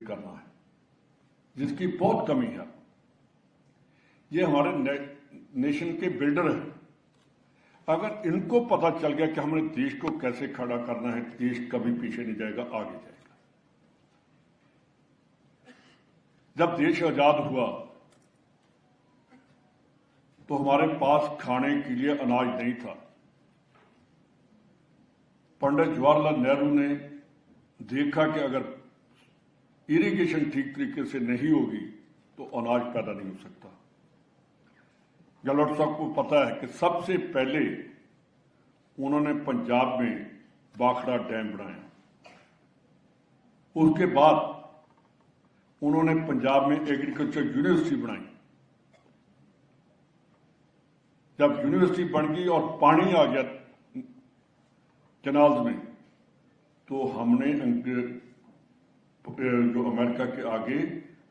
करना है, जिसकी बहुत कमी है। ये हमारे नेशन के बिल्डर हैं। अगर इनको पता चल गया कि हमने देश को कैसे खड़ा करना है, देश कभी पीछे नहीं जाएगा, आगे जाएगा। जब देश आजाद हुआ तो हमारे पास खाने के लिए अनाज नहीं था। पंडित जवाहरलाल नेहरू ने देखा कि अगर इरिगेशन ठीक तरीके से नहीं होगी तो अनाज पैदा नहीं हो सकता। गहलोत साहब को पता है कि सबसे पहले उन्होंने पंजाब में बाखड़ा डैम बनाया, उसके बाद उन्होंने पंजाब में एग्रीकल्चर यूनिवर्सिटी बनाई। जब यूनिवर्सिटी बन गई और पानी आ गया कैनाल्स में, तो हमने जो अमेरिका के आगे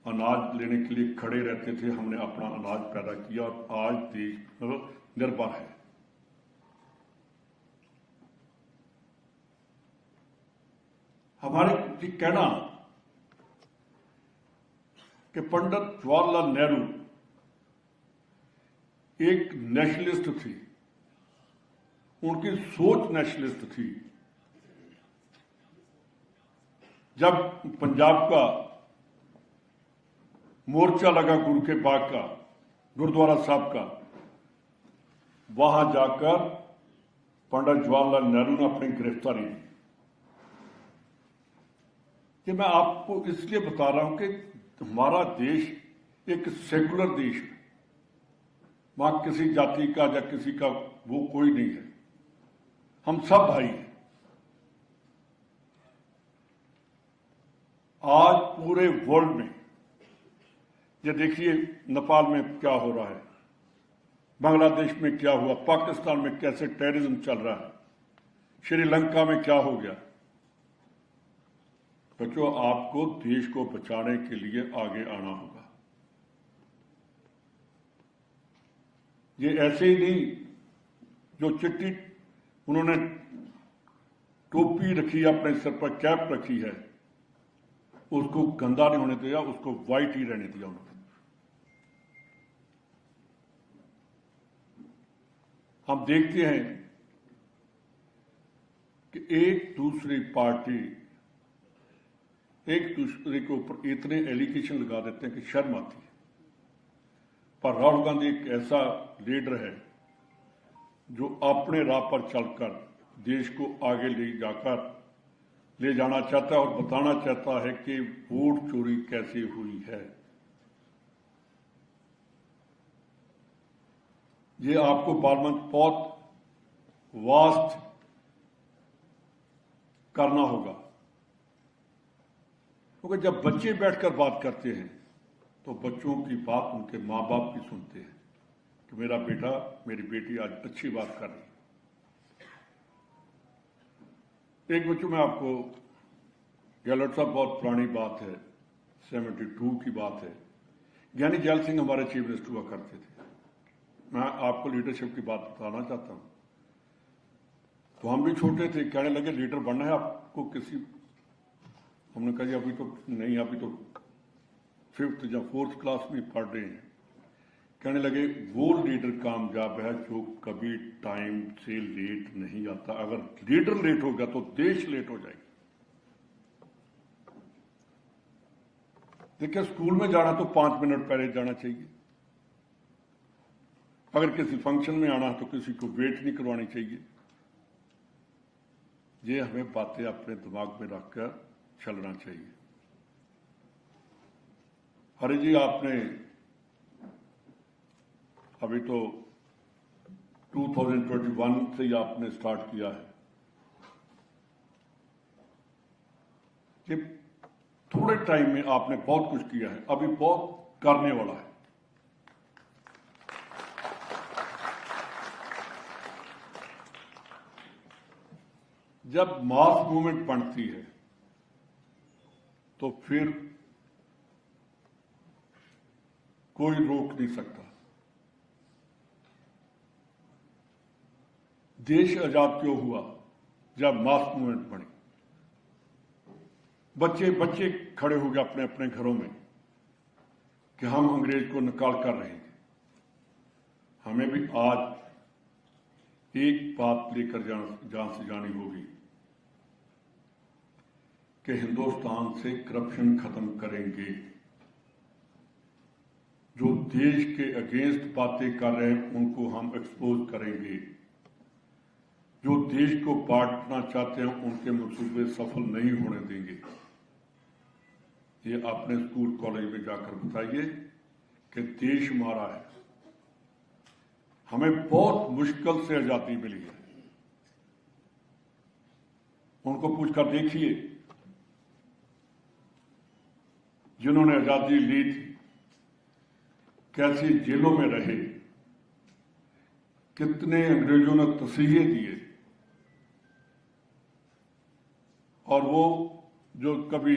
अनाज लेने के लिए खड़े रहते थे, हमने अपना अनाज पैदा किया और आज देश निर्भर है। हमारे कहना कि पंडित जवाहरलाल नेहरू एक नेशनलिस्ट थी, उनकी सोच नेशनलिस्ट थी। जब पंजाब का मोर्चा लगा गुरु के बाग का, गुरुद्वारा साहब का, वहां जाकर पंडित जवाहरलाल नेहरू ने अपनी गिरफ्तारी दी। कि मैं आपको इसलिए बता रहा हूं कि हमारा देश एक सेकुलर देश है, वहां किसी जाति का या किसी का वो कोई नहीं है, हम सब भाई हैं। आज पूरे वर्ल्ड में ये देखिए, नेपाल में क्या हो रहा है, बांग्लादेश में क्या हुआ, पाकिस्तान में कैसे टेररिज्म चल रहा है, श्रीलंका में क्या हो गया। बच्चों, आपको देश को बचाने के लिए आगे आना होगा। ये ऐसे ही नहीं, जो चिट्ठी उन्होंने टोपी रखी है, अपने सर पर कैप रखी है, उसको गंदा नहीं होने दिया, उसको व्हाइट ही रहने दिया उन्होंने। हम देखते हैं कि एक दूसरी पार्टी एक दूसरे के ऊपर इतने एलिगेशन लगा देते हैं कि शर्म आती है। पर राहुल गांधी एक ऐसा लीडर है जो अपने राह पर चलकर देश को आगे ले जाना चाहता है और बताना चाहता है कि वोट चोरी कैसे हुई है। ये आपको पार्लियामेंट बहुत वास्ट करना होगा, क्योंकि जब बच्चे बैठकर बात करते हैं तो बच्चों की बात उनके माँ बाप भी सुनते हैं कि मेरा बेटा मेरी बेटी आज अच्छी बात कर रही है। एक बच्चों में आपको, गहलोत साहब बहुत पुरानी बात है, 72 की बात है, ज्ञानी जैल सिंह हमारे चीफ मिनिस्टर हुआ करते थे। मैं आपको लीडरशिप की बात बताना चाहता हूं। तो हम भी छोटे थे, कहने लगे लीडर बनना है आपको किसी, हमने कहा जी अभी तो नहीं, अभी तो 5th या 4th क्लास में पढ़ रहे हैं। कहने लगे वो लीडर कामयाब है जो कभी टाइम से लेट नहीं आता। अगर लीडर लेट होगा तो देश लेट हो जाएगा। देखिए, स्कूल में जाना तो 5 मिनट पहले जाना चाहिए। अगर किसी फंक्शन में आना है तो किसी को वेट नहीं करवानी चाहिए। ये हमें बातें अपने दिमाग में रखकर चलना चाहिए। हरि जी, आपने अभी तो 2021 से ही आपने स्टार्ट किया है। कि थोड़े टाइम में आपने बहुत कुछ किया है, अभी बहुत करने वाला है। जब मास मूवमेंट बनती है तो फिर कोई रोक नहीं सकता। देश आजाद क्यों हुआ? जब मास मूवमेंट बनी। बच्चे खड़े हो गए अपने अपने घरों में कि हम अंग्रेज को निकाल कर रहेंगे। हमें भी आज एक बात लेकर जान से जानी होगी कि हिंदुस्तान से करप्शन खत्म करेंगे। जो देश के अगेंस्ट बातें कर रहे हैं उनको हम एक्सपोज करेंगे। जो देश को बांटना चाहते हैं उनके मंसूबे सफल नहीं होने देंगे। ये अपने स्कूल कॉलेज में जाकर बताइए कि देश हमारा है। हमें बहुत मुश्किल से आजादी मिली है। उनको पूछकर देखिए जिन्होंने आजादी ली थी कैसी जेलों में रहे, कितने अंग्रेजों ने तसीहे दिए, और वो जो कभी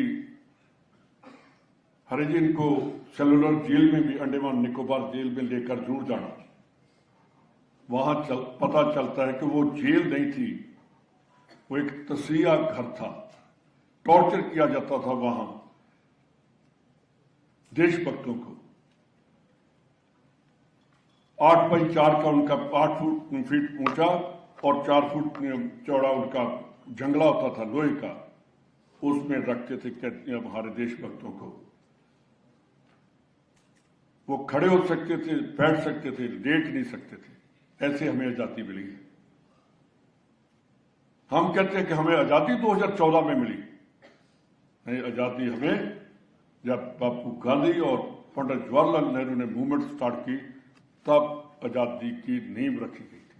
हरिजन को सेलुलर जेल में भी, अंडमान निकोबार जेल में लेकर जरूर जाना, वहां पता चलता है कि वो जेल नहीं थी, वो एक तस्वीर घर था। टॉर्चर किया जाता था वहां देशभक्तों को। 8 बाई 4 का उनका 8 फीट ऊंचा और 4 फुट चौड़ा उनका जंगला होता था लोहे का, उसमें रखते थे हमारे देशभक्तों को। वो खड़े हो सकते थे, बैठ सकते थे, लेट नहीं सकते थे। ऐसे हमें आजादी मिली है। हम कहते हैं कि हमें आजादी 2014 में मिली। नहीं, आजादी हमें जब बापू गांधी और पंडित जवाहरलाल नेहरू ने मूवमेंट स्टार्ट की तब आजादी की नींव रखी गई थी।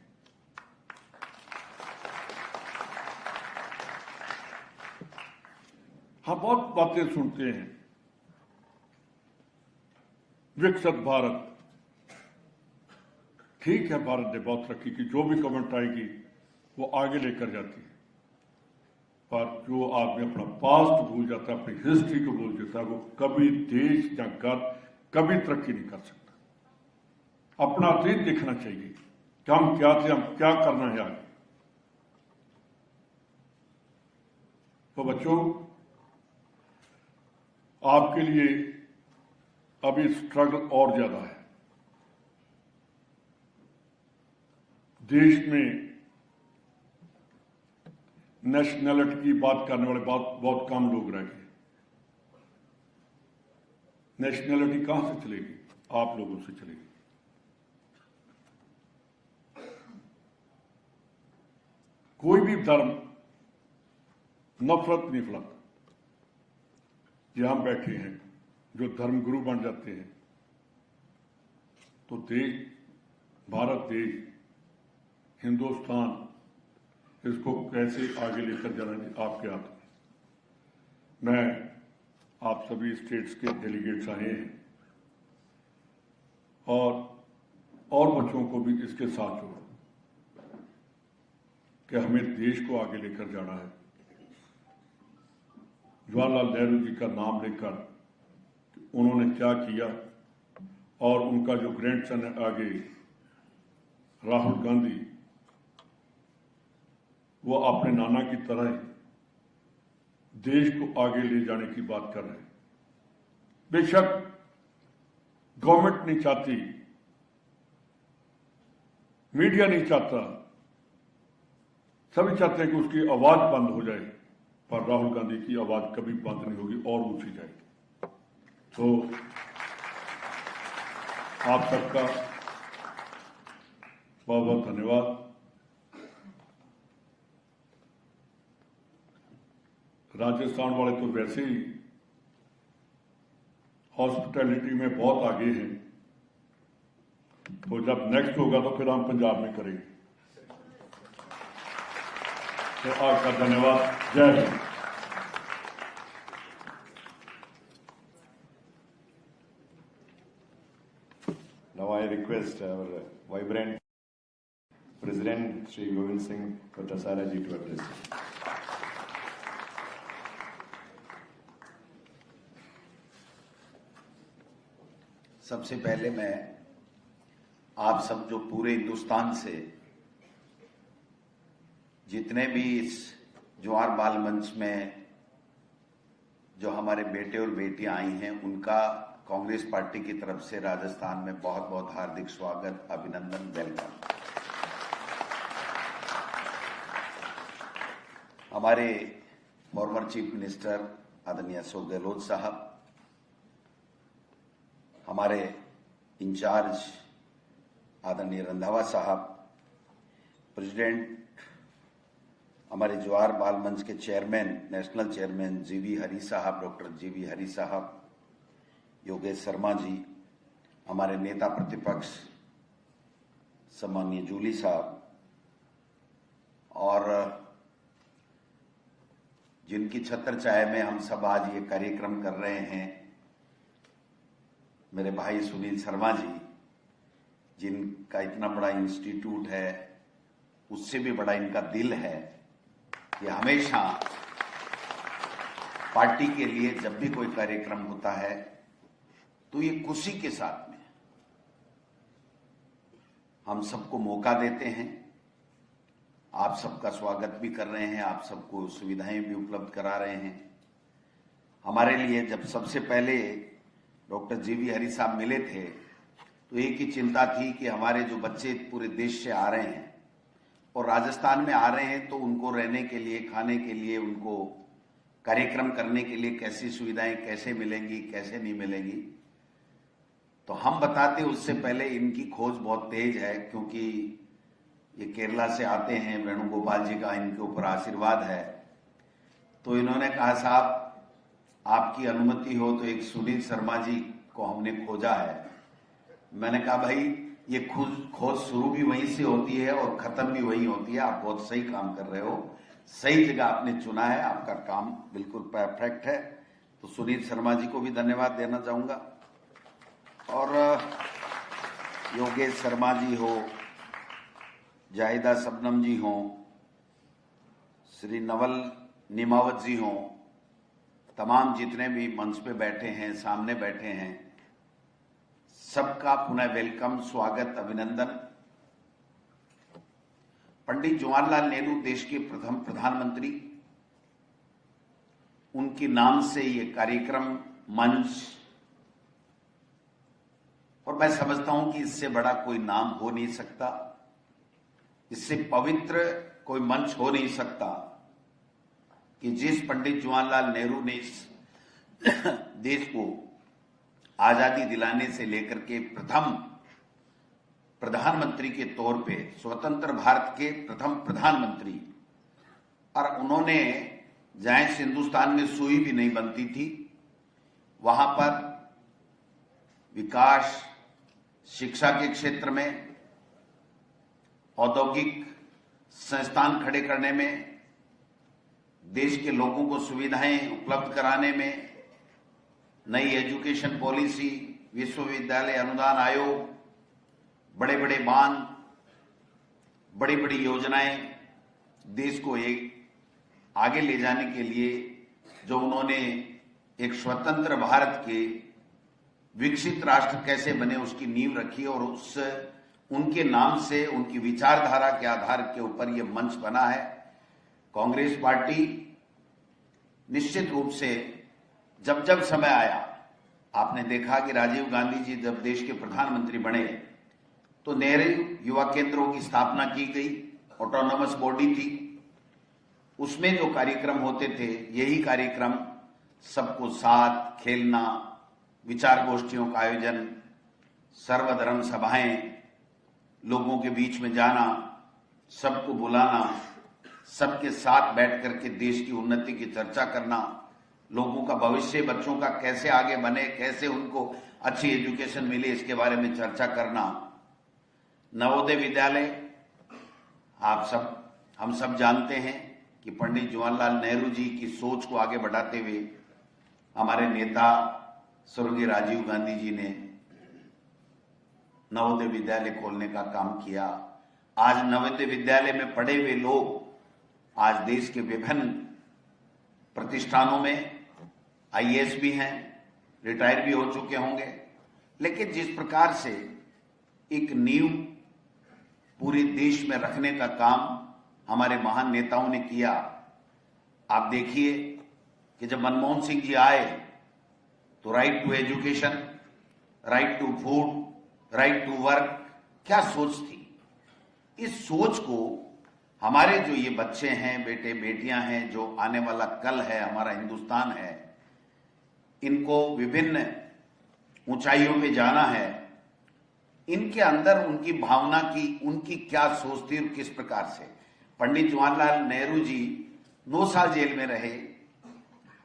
हम बहुत बातें सुनते हैं, विकसित भारत। ठीक है, भारत ने बहुत तरक्की की, जो भी गवर्नमेंट आएगी वो आगे लेकर जाती है, पर जो आदमी अपना पास्ट भूल जाता है, अपनी हिस्ट्री को भूल जाता है, वो कभी देश या घर कभी तरक्की नहीं कर सकता। अपना अतीत देखना चाहिए कि हम क्या थे, हम क्या करना है आगे। तो बच्चों, आपके लिए अभी स्ट्रगल और ज्यादा है। देश में नेशनैलिटी की बात करने वाले बहुत कम लोग रह गए। नेशनैलिटी कहां से चलेगी? आप लोगों से चलेगी। कोई भी धर्म नफरत नहीं फैलाता। यहां बैठे हैं जो धर्म गुरु बन जाते हैं, तो देश, भारत देश, हिंदुस्तान, इसको कैसे आगे लेकर जाना आपके हाथ में। मैं आप सभी स्टेट्स के डेलीगेट्स आए हैं और बच्चों को भी इसके साथ जोड़ो कि हमें देश को आगे लेकर जाना है। जवाहरलाल नेहरू जी का नाम लेकर उन्होंने क्या किया, और उनका जो ग्रैंडसन है आगे राहुल गांधी, वो अपने नाना की तरह देश को आगे ले जाने की बात कर रहे हैं। बेशक गवर्नमेंट नहीं चाहती, मीडिया नहीं चाहता, सभी चाहते हैं कि उसकी आवाज बंद हो जाए, पर राहुल गांधी की आवाज कभी बंद नहीं होगी और ऊंची जाएगी। तो आप सबका बहुत बहुत धन्यवाद। राजस्थान वाले तो वैसे ही हॉस्पिटैलिटी में बहुत आगे हैं, तो जब नेक्स्ट होगा तो फिर हम पंजाब में करेंगे। तो आपका धन्यवाद। जय Hind. Now I request our vibrant President Shri Govind Singh Patasara ji to address. सबसे पहले मैं आप सब जो पूरे हिंदुस्तान से जितने भी इस ज्वार बाल मंच में जो हमारे बेटे और बेटियां आई हैं उनका कांग्रेस पार्टी की तरफ से राजस्थान में बहुत बहुत हार्दिक स्वागत, अभिनंदन, वेलकम। हमारे फॉर्मर चीफ मिनिस्टर आदरणीय अशोक गहलोत साहब, हमारे इंचार्ज आदरणीय रंधावा साहब, प्रेसिडेंट हमारे जवाहर बाल मंच के चेयरमैन, नेशनल चेयरमैन जीवी हरी साहब, डॉक्टर जीवी हरी साहब, योगेश शर्मा जी, हमारे नेता प्रतिपक्ष सम्माननीय जूली साहब, और जिनकी छत्र छाया में हम सब आज ये कार्यक्रम कर रहे हैं, मेरे भाई सुनील शर्मा जी, जिनका इतना बड़ा इंस्टीट्यूट है, उससे भी बड़ा इनका दिल है कि हमेशा पार्टी के लिए जब भी कोई कार्यक्रम होता है तो ये खुशी के साथ में हम सबको मौका देते हैं। आप सबका स्वागत भी कर रहे हैं, आप सबको सुविधाएं भी उपलब्ध करा रहे हैं। हमारे लिए जब सबसे पहले डॉक्टर जीवी हरी साहब मिले थे तो एक ही चिंता थी कि हमारे जो बच्चे पूरे देश से आ रहे हैं और राजस्थान में आ रहे हैं तो उनको रहने के लिए, खाने के लिए, उनको कार्यक्रम करने के लिए कैसी सुविधाएं कैसे मिलेंगी, कैसे नहीं मिलेंगी। तो हम बताते उससे पहले इनकी खोज बहुत तेज है, क्योंकि ये केरला से आते हैं, वेणुगोपाल जी का इनके ऊपर आशीर्वाद है। तो इन्होंने कहा साहब आपकी अनुमति हो तो एक सुनील शर्मा जी को हमने खोजा है। मैंने कहा भाई ये खोज शुरू भी वहीं से होती है और खत्म भी वहीं होती है। आप बहुत सही काम कर रहे हो, सही जगह आपने चुना है, आपका काम बिल्कुल परफेक्ट है। तो सुनील शर्मा जी को भी धन्यवाद देना चाहूंगा, और योगेश शर्मा जी हो, जाहिदा शबनम जी हो, श्री नवल निमावत जी हो, तमाम जितने भी मंच पे बैठे हैं, सामने बैठे हैं, सबका पुनः वेलकम, स्वागत, अभिनंदन। पंडित जवाहरलाल नेहरू देश के प्रथम प्रधानमंत्री, उनके नाम से ये कार्यक्रम, मंच, और मैं समझता हूं कि इससे बड़ा कोई नाम हो नहीं सकता, इससे पवित्र कोई मंच हो नहीं सकता कि जिस पंडित जवाहरलाल नेहरू ने इस देश को आजादी दिलाने से लेकर के प्रथम प्रधानमंत्री के तौर पे, स्वतंत्र भारत के प्रथम प्रधानमंत्री, और उन्होंने जहां से हिंदुस्तान में सुई भी नहीं बनती थी वहां पर विकास, शिक्षा के क्षेत्र में, औद्योगिक संस्थान खड़े करने में, देश के लोगों को सुविधाएं उपलब्ध कराने में, नई एजुकेशन पॉलिसी, विश्वविद्यालय अनुदान आयोग, बड़े बड़े बांध, बड़ी बड़ी योजनाएं, देश को एक आगे ले जाने के लिए जो उन्होंने एक स्वतंत्र भारत के विकसित राष्ट्र कैसे बने उसकी नींव रखी, और उस उनके नाम से, उनकी विचारधारा के आधार के ऊपर यह मंच बना है। कांग्रेस पार्टी निश्चित रूप से जब जब समय आया, आपने देखा कि राजीव गांधी जी जब देश के प्रधानमंत्री बने तो नेहरू युवा केंद्रों की स्थापना की गई, ऑटोनॉमस बॉडी थी, उसमें जो कार्यक्रम होते थे यही कार्यक्रम, सबको साथ खेलना, विचार गोष्ठियों का आयोजन, सर्वधर्म सभाएं, लोगों के बीच में जाना, सबको बुलाना, सबके साथ बैठ करके देश की उन्नति की चर्चा करना, लोगों का भविष्य, बच्चों का कैसे आगे बने, कैसे उनको अच्छी एजुकेशन मिले, इसके बारे में चर्चा करना। नवोदय विद्यालय, हम सब जानते हैं कि पंडित जवाहरलाल नेहरू जी की सोच को आगे बढ़ाते हुए हमारे नेता स्वर्गीय राजीव गांधी जी ने नवोदय विद्यालय खोलने का काम किया। आज नवोदय विद्यालय में पढ़े हुए लोग आज देश के विभिन्न प्रतिष्ठानों में आईएएस भी हैं, रिटायर भी हो चुके होंगे, लेकिन जिस प्रकार से एक नींव पूरे देश में रखने का काम हमारे महान नेताओं ने किया, आप देखिए कि जब मनमोहन सिंह जी आए तो right to education, right to food, right to work, क्या सोच थी। इस सोच को हमारे जो ये बच्चे हैं, बेटे बेटियां हैं, जो आने वाला कल है, हमारा हिंदुस्तान है, इनको विभिन्न ऊंचाइयों पे जाना है, इनके अंदर उनकी भावना की, उनकी क्या सोच थी और किस प्रकार से। पंडित जवाहरलाल नेहरू जी 9 साल जेल में रहे,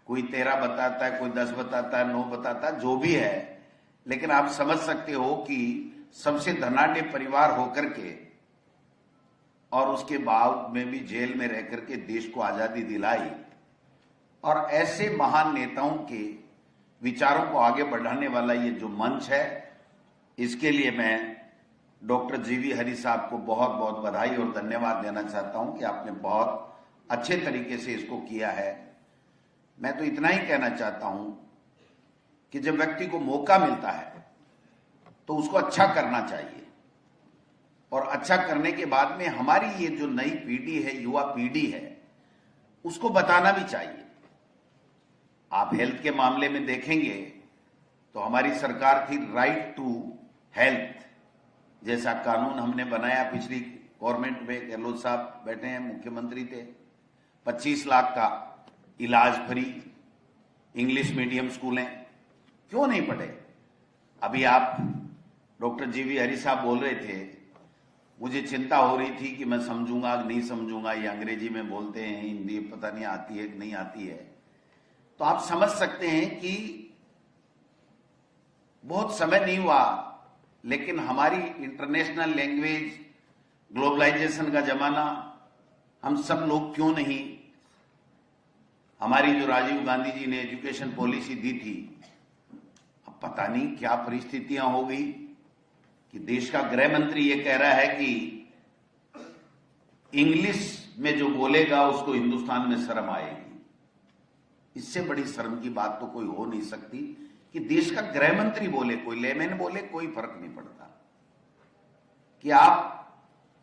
कोई 13 बताता है, कोई 10 बताता है, 9 बताता है, जो भी है, लेकिन आप समझ सकते हो कि सबसे धनाढ्य परिवार होकर के और उसके बाद में भी जेल में रह करके देश को आजादी दिलाई। और ऐसे महान नेताओं के विचारों को आगे बढ़ाने वाला ये जो मंच है, इसके लिए मैं डॉक्टर जीवी हरी साहब को बहुत बहुत बधाई और धन्यवाद देना चाहता हूं कि आपने बहुत अच्छे तरीके से इसको किया है। मैं तो इतना ही कहना चाहता हूं कि जब व्यक्ति को मौका मिलता है तो उसको अच्छा करना चाहिए, और अच्छा करने के बाद में हमारी ये जो नई पीढ़ी है, युवा पीढ़ी है, उसको बताना भी चाहिए। आप हेल्थ के मामले में देखेंगे तो हमारी सरकार थी राइट टू हेल्थ जैसा कानून हमने बनाया पिछली गवर्नमेंट में। गहलोत साहब बैठे हैं, मुख्यमंत्री थे। 25 लाख का इलाज फ्री, इंग्लिश मीडियम स्कूलें, क्यों नहीं पढ़े। अभी आप डॉक्टर जीवी हरी साहब बोल रहे थे, मुझे चिंता हो रही थी कि मैं समझूंगा नहीं समझूंगा, ये अंग्रेजी में बोलते हैं, हिंदी पता नहीं आती है कि नहीं आती है। तो आप समझ सकते हैं कि बहुत समय नहीं हुआ, लेकिन हमारी इंटरनेशनल लैंग्वेज, ग्लोबलाइजेशन का जमाना, हम सब लोग क्यों नहीं, हमारी जो राजीव गांधी जी ने एजुकेशन पॉलिसी दी थी, अब पता नहीं क्या परिस्थितियां हो गई कि देश का गृह मंत्री ये कह रहा है कि इंग्लिश में जो बोलेगा उसको हिंदुस्तान में शर्म आएगी। इससे बड़ी शर्म की बात तो कोई हो नहीं सकती कि देश का गृह मंत्री बोले, कोई लेमैन बोले, कोई फर्क नहीं पड़ता, कि आप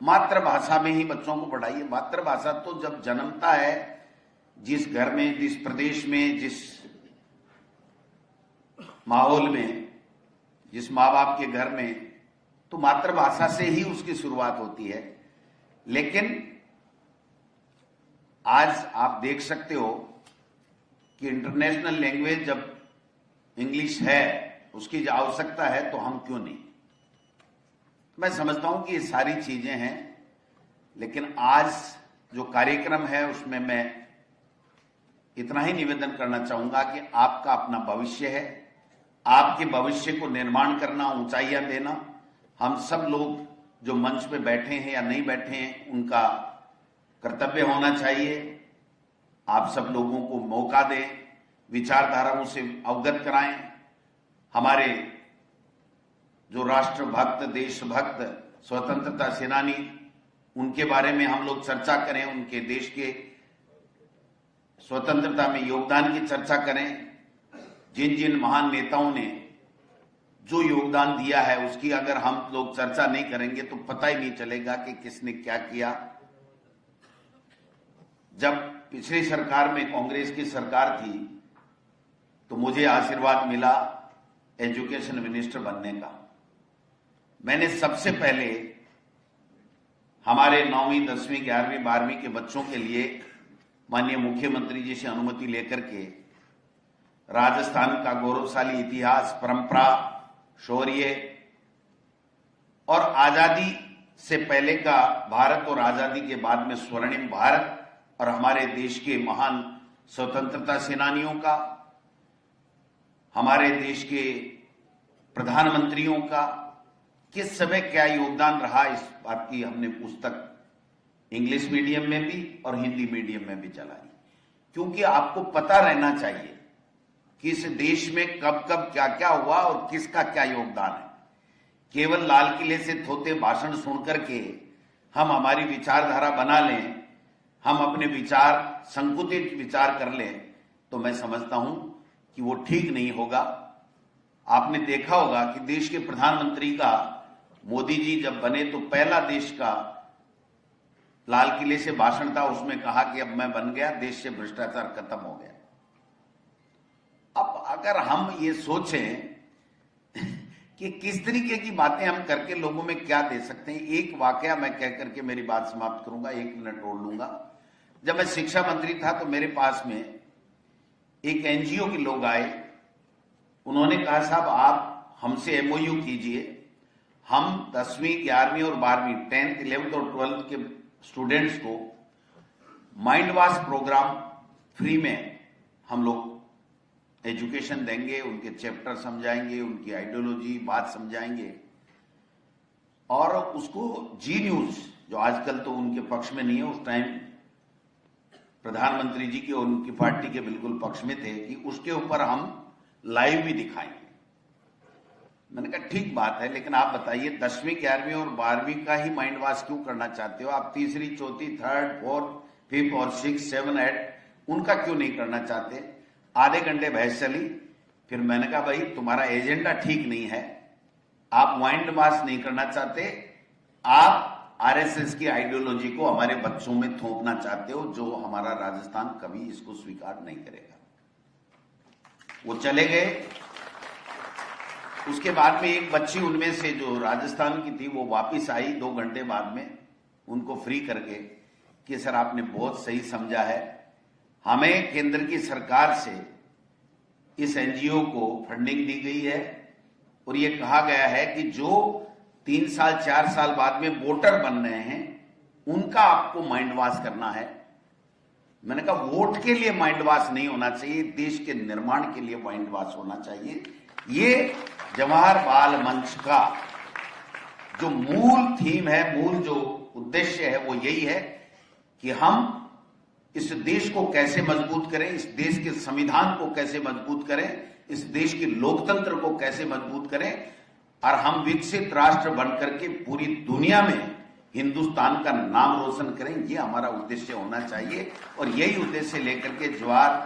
मातृभाषा में ही बच्चों को पढ़ाइए। मातृभाषा तो जब जन्मता है, जिस घर में, जिस प्रदेश में, जिस माहौल में, जिस माँ बाप के घर में, तो मातृभाषा से ही उसकी शुरुआत होती है। लेकिन आज आप देख सकते हो कि इंटरनेशनल लैंग्वेज जब इंग्लिश है, उसकी जो आवश्यकता है, तो हम क्यों नहीं। मैं समझता हूं कि ये सारी चीजें हैं, लेकिन आज जो कार्यक्रम है उसमें मैं इतना ही निवेदन करना चाहूंगा कि आपका अपना भविष्य है, आपके भविष्य को निर्माण करना, ऊंचाइयां देना, हम सब लोग जो मंच पे बैठे हैं या नहीं बैठे हैं, उनका कर्तव्य होना चाहिए। आप सब लोगों को मौका दें, विचारधाराओं से अवगत कराएं। हमारे जो राष्ट्रभक्त, देशभक्त, स्वतंत्रता सेनानी, उनके बारे में हम लोग चर्चा करें, उनके देश के स्वतंत्रता में योगदान की चर्चा करें। जिन जिन महान नेताओं ने जो योगदान दिया है, उसकी अगर हम लोग चर्चा नहीं करेंगे तो पता ही नहीं चलेगा कि किसने क्या किया। जब पिछली सरकार में कांग्रेस की सरकार थी तो मुझे आशीर्वाद मिला एजुकेशन मिनिस्टर बनने का। मैंने सबसे पहले हमारे 9वीं, 10वीं, 11वीं, 12वीं के बच्चों के लिए माननीय मुख्यमंत्री जी से अनुमति लेकर के राजस्थान का गौरवशाली इतिहास, परंपरा, शौर्य और आजादी से पहले का भारत और आजादी के बाद में स्वर्णिम भारत और हमारे देश के महान स्वतंत्रता सेनानियों का, हमारे देश के प्रधानमंत्रियों का किस समय क्या योगदान रहा, इस बात की हमने पुस्तक इंग्लिश मीडियम में भी और हिंदी मीडियम में भी चलाई। क्योंकि आपको पता रहना चाहिए कि इस देश में कब कब क्या क्या हुआ और किसका क्या योगदान है। केवल लाल किले से थोते भाषण सुन करके हम हमारी विचारधारा बना लें, हम अपने विचार संकुचित विचार कर लें, तो मैं समझता हूं कि वो ठीक नहीं होगा। आपने देखा होगा कि देश के प्रधानमंत्री का, मोदी जी जब बने तो पहला देश का लाल किले से भाषण था, उसमें कहा कि अब मैं बन गया, देश से भ्रष्टाचार खत्म हो गया। अगर हम ये सोचें कि किस तरीके की बातें हम करके लोगों में क्या दे सकते हैं, एक वाकया मैं कह करके मेरी बात समाप्त करूंगा, 1 मिनट और लूंगा। जब मैं शिक्षा मंत्री था तो मेरे पास में एक एनजीओ के लोग आए, उन्होंने कहा साहब आप हमसे एमओयू कीजिए, हम 10वीं 11वीं और 12वीं 10th 11th और 12th के स्टूडेंट्स को माइंड वॉश प्रोग्राम फ्री में हम लोग एजुकेशन देंगे, उनके चैप्टर समझाएंगे, उनकी आइडियोलॉजी बात समझाएंगे, और उसको जी न्यूज जो आजकल तो उनके पक्ष में नहीं है, उस टाइम प्रधानमंत्री जी के और उनकी पार्टी के बिल्कुल पक्ष में थे कि उसके ऊपर हम लाइव भी दिखाएंगे। मैंने कहा ठीक बात है, लेकिन आप बताइए 10वीं 11वीं और 12वीं का ही माइंड वॉश क्यों करना चाहते हो? आप तीसरी चौथी 3rd 4th 5th और 6th 7th 8th उनका क्यों नहीं करना चाहते? आधे घंटे बहस चली, फिर मैंने कहा भाई तुम्हारा एजेंडा ठीक नहीं है, आप माइंड वॉश नहीं करना चाहते, आप आरएसएस की आइडियोलॉजी को हमारे बच्चों में थोपना चाहते हो, जो हमारा राजस्थान कभी इसको स्वीकार नहीं करेगा। वो चले गए। उसके बाद में एक बच्ची उनमें से जो राजस्थान की थी वो वापस आई 2 घंटे बाद में, उनको फ्री करके कि सर आपने बहुत सही समझा है, हमें केंद्र की सरकार से इस एनजीओ को फंडिंग दी गई है और ये कहा गया है कि जो 3 साल 4 साल बाद में वोटर बन रहे हैं उनका आपको माइंड वॉश करना है। मैंने कहा वोट के लिए माइंड वॉश नहीं होना चाहिए, देश के निर्माण के लिए माइंड वॉश होना चाहिए। ये जवाहर बाल मंच का जो मूल थीम है, मूल जो उद्देश्य है वो यही है कि हम इस देश को कैसे मजबूत करें, इस देश के संविधान को कैसे मजबूत करें, इस देश के लोकतंत्र को कैसे मजबूत करें, और हम विकसित राष्ट्र बनकर के पूरी दुनिया में हिंदुस्तान का नाम रोशन करें। ये हमारा उद्देश्य होना चाहिए और यही उद्देश्य लेकर के जवाहर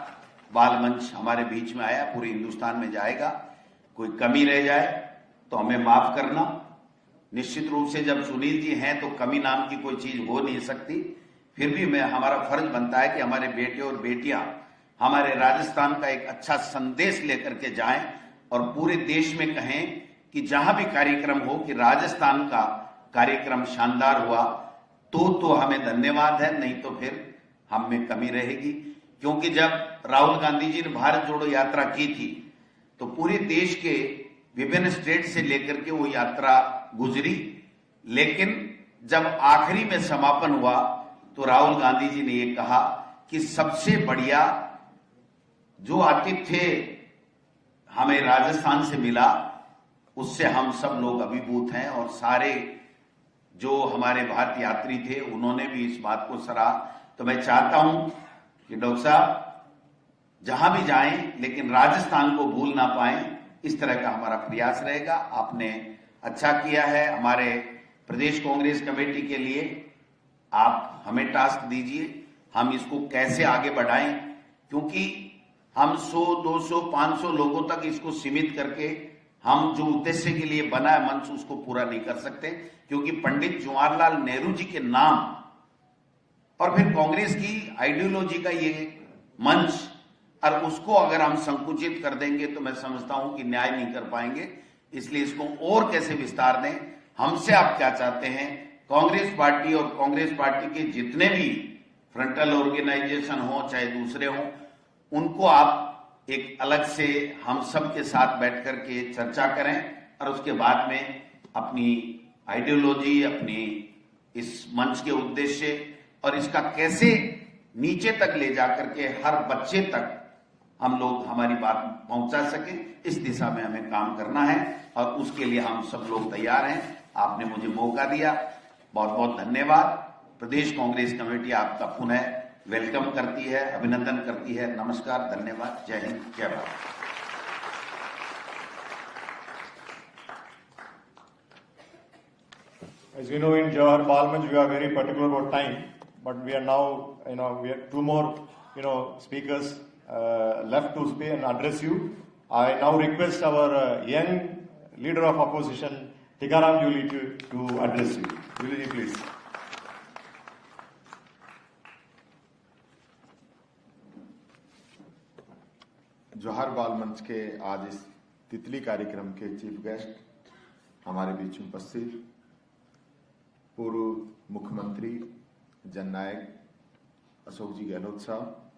बाल मंच हमारे बीच में आया, पूरे हिंदुस्तान में जाएगा। कोई कमी रह जाए तो हमें माफ करना। निश्चित रूप से जब सुनील जी हैं तो कमी नाम की कोई चीज हो नहीं सकती, फिर भी हमारा फर्ज बनता है कि हमारे बेटे और बेटियां हमारे राजस्थान का एक अच्छा संदेश लेकर के जाएं और पूरे देश में कहें कि जहां भी कार्यक्रम हो कि राजस्थान का कार्यक्रम शानदार हुआ तो हमें धन्यवाद है, नहीं तो फिर हम में कमी रहेगी। क्योंकि जब राहुल गांधी जी ने भारत जोड़ो यात्रा की थी तो पूरे देश के विभिन्न स्टेट से लेकर के वो यात्रा गुजरी, लेकिन जब आखिरी में समापन हुआ तो राहुल गांधी जी ने ये कहा कि सबसे बढ़िया जो आतिथ्य हमें राजस्थान से मिला उससे हम सब लोग अभिभूत हैं, और सारे जो हमारे भारत यात्री थे उन्होंने भी इस बात को सराहा। तो मैं चाहता हूं कि डॉक्टर साहब जहां भी जाएं लेकिन राजस्थान को भूल ना पाएं, इस तरह का हमारा प्रयास रहेगा। आपने अच्छा किया है। हमारे प्रदेश कांग्रेस कमेटी के लिए आप हमें टास्क दीजिए, हम इसको कैसे आगे बढ़ाएं, क्योंकि हम 100, 200, 500 लोगों तक इसको सीमित करके हम जो उद्देश्य के लिए बना है मंच उसको पूरा नहीं कर सकते, क्योंकि पंडित जवाहरलाल नेहरू जी के नाम और फिर कांग्रेस की आइडियोलॉजी का ये मंच, और उसको अगर हम संकुचित कर देंगे तो मैं समझता हूं कि न्याय नहीं कर पाएंगे। इसलिए इसको और कैसे विस्तार दें। हमसे आप क्या चाहते हैं? कांग्रेस पार्टी और कांग्रेस पार्टी के जितने भी फ्रंटल ऑर्गेनाइजेशन हो चाहे दूसरे हो, उनको आप एक अलग से हम सब के साथ बैठ करके चर्चा करें और उसके बाद में अपनी आइडियोलॉजी, अपनी इस मंच के उद्देश्य और इसका कैसे नीचे तक ले जाकर के हर बच्चे तक हम लोग हमारी बात पहुंचा सकें, इस दिशा में हमें काम करना है और उसके लिए हम सब लोग तैयार हैं। आपने मुझे मौका दिया, बहुत बहुत धन्यवाद। प्रदेश कांग्रेस कमेटी आपका पुनः वेलकम करती है, अभिनंदन करती है। नमस्कार, धन्यवाद, जय हिंद, जय Bharat. As you know, in Jawahar Bal Manch, we are very particular about time, but we are now, we have 2 more, speakers left to speak and address you. I now request our young leader of opposition, Tikaram Juli, to address you. Juli, please. जौहर बाल मंच के आज इस तितली कार्यक्रम के chief guest हमारे बीच में उपस्थित पूर्व मुख्यमंत्री जननायक अशोक जी गहलोत साहब,